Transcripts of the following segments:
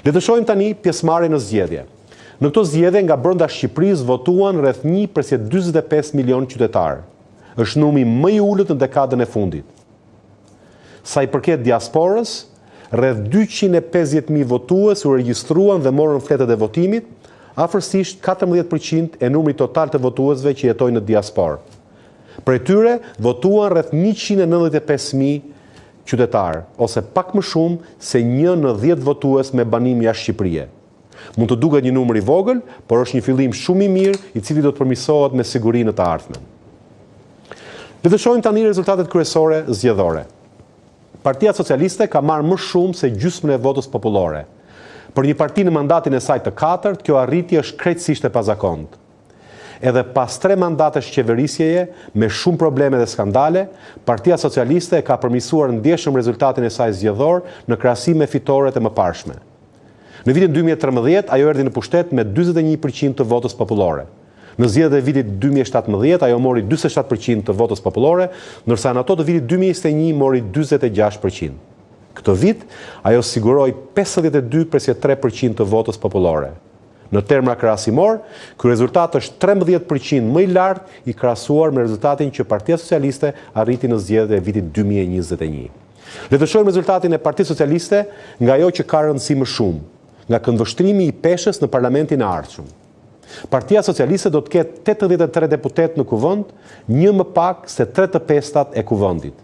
Le të shohim tani pjesëmarrjen në zgjedhje. Në këto zgjedhje nga brenda Shqipërisë votuan rreth 1/45 milion qytetar. Është numri më i ulët në dekadën e fundit. Sa i përket diasporës, rreth 250.000 votues u regjistruan dhe morën fletët e votimit, afërsisht 14% e numrit total të votuesve që jetojnë në diasporë. Prej tyre votuan rreth 195.000 qytetar, ose pak më shumë se 1 në 10 votues me banim jashtë Shqipërisë. Mund të duket një numër i vogël, por është një fillim shumë i mirë i cili do të përmirësohet me siguri në të ardhmen. Le të shohim tani rezultatet kryesore zgjedhore. Partia Socialiste ka marrë më shumë se gjysmën e votës popullore. Për një parti në mandatin e saj të 4, kjo arritje është krejtësisht e pazakontë. Edhe pas 3 mandatesh qeverisjeje me shumë probleme dhe skandale, Partia Socialiste ka përmirësuar ndjeshëm rezultatin e saj zgjedhor në krahasim me fitoret e mëparshme. Në vitin 2013 ajo erdhi në pushtet me 41% të votës popullore. Në zgjedhjet e vitit 2017 ajo mori 47% të votës popullore, ndërsa në ato të vitit 2021 mori 46%. Këtë vit ajo siguroi 52.3% të votës popullore. Në terma krahasimor, ky rezultat është 13% më i lartë i krahasuar me rezultatin që Partia Socialiste arriti në zgjedhjet e vitit 2021. Le të shohim rezultatin e Partisë Socialiste nga ajo që ka rëndësi më shumë, nga këndvështrimi i peshës në parlamentin e ardhshëm. Partia Socialiste do të ketë 83 deputet në kuvend, një më pak se 3/5 e kuvendit.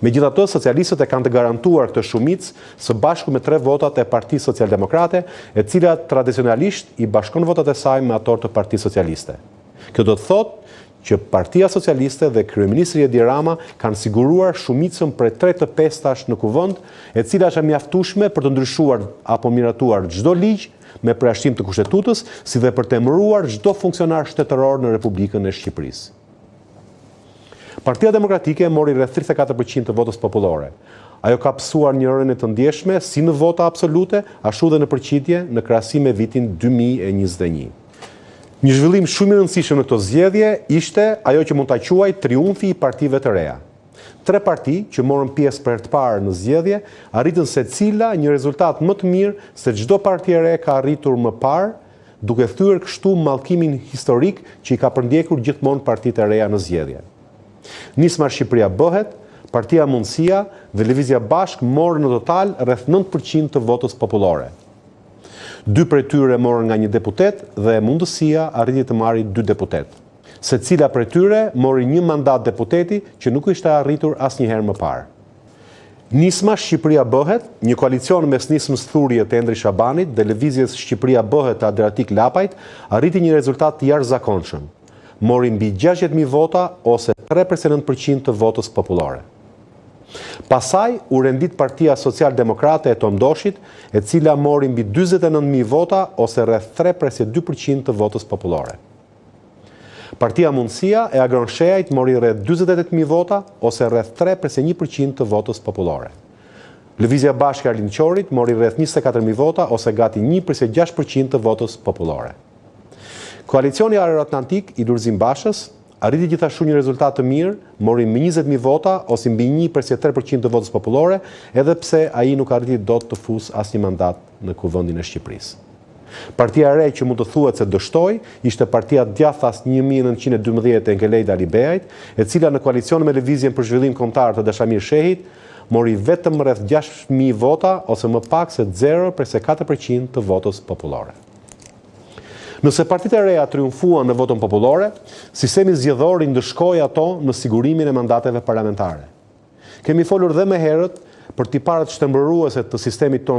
Megjithatë, socialistët e kanë të garantuar këtë shumicë së bashku me 3 votat e Partisë Socialdemokrate, e cila tradicionalisht i bashkon votat e saj me ato të Partisë Socialiste. Kjo do të thotë që Partia Socialiste dhe kryeministri Edi Rama kanë siguruar shumicën prej 3/5 në kuvend, e cila është e mjaftueshme për të ndryshuar apo miratuar çdo ligj me përjashtim të kushtetutës, si dhe për të emëruar çdo funksionar shtetëror në Republikën e Shqipërisë. Partia Demokratike mori rreth 34% të votës popullore. Ajo ka pësuar një rënje të ndjeshme si në vota absolute, ashtu dhe në përqitje në krahasim me vitin 2021. Një zhvillim shumë i rëndësishëm në këto zgjedhje ishte ajo që mund ta quaj triumfi i partive të reja. 3 parti që morën pjesë për të parë në zgjedhje arritën secila një rezultat më të mirë se çdo parti e re ka arritur më parë, duke thyer kështu mallkimin historik që i ka përndjekur gjithmonë partitë e reja në zgjedhje. Nisma Shqipëria bëhet, Partia Mundësia dhe Lëvizja Bashk morën në total rreth 9% të votës popullore. 2 prej tyre morën nga një deputet dhe Mundësia arriti të marrë 2 deputet. Secila prej tyre mori 1 mandat deputeti që nuk ishte arritur asnjëherë më parë. Nisma Shqipëria bëhet, një koalicion mes Nismës Thurje të Endri Shabanit dhe Lëvizjes Shqipëria bëhet të Adriatik Lapajt, arriti një rezultat të jashtëzakonshëm. Mori mbi 60.000 vota ose 3/9% të votës popullore. Pasaj u rendit Partia Social-Demokrate e Tomdoshit, e cila mori mbi 49.000 vota ose rreth 3/2% të votës popullore. Partia Mundësia e Agron Shehajt mori rreth 48.000 vota ose rreth 3/1% të votës popullore. Lëvizja Bashkë e Arlind Qorit mori rreth 24.000 vota ose gati 1/6% të votës popullore. Koalicioni Aeroatlantik i Lulzim Bashës arriti gjithashtu një rezultat të mirë, mori mbi 20.000 vota ose mbi 1/3% të votës popullore, edhe pse ai nuk arriti dot të fusë asnjë mandat në kuvendin e Shqipërisë. Partia e re që mund të thuhet se dështoi ishte Partia Djathas 1912 e Ngelejda Alibeajt, e cila në koalicion me Lëvizjen për Zhvillim Kombëtar të Dashamir Shehit mori vetëm rreth 6.000 vota ose më pak se 0.4% të votës popullore. Nëse partitë e reja triumfuan në votën popullore, sistemi zgjedhor i ndëshkoi ato në sigurimin e mandateve parlamentare. Kemi folur dhe më herët për tiparet shtembëruese të sistemit tonë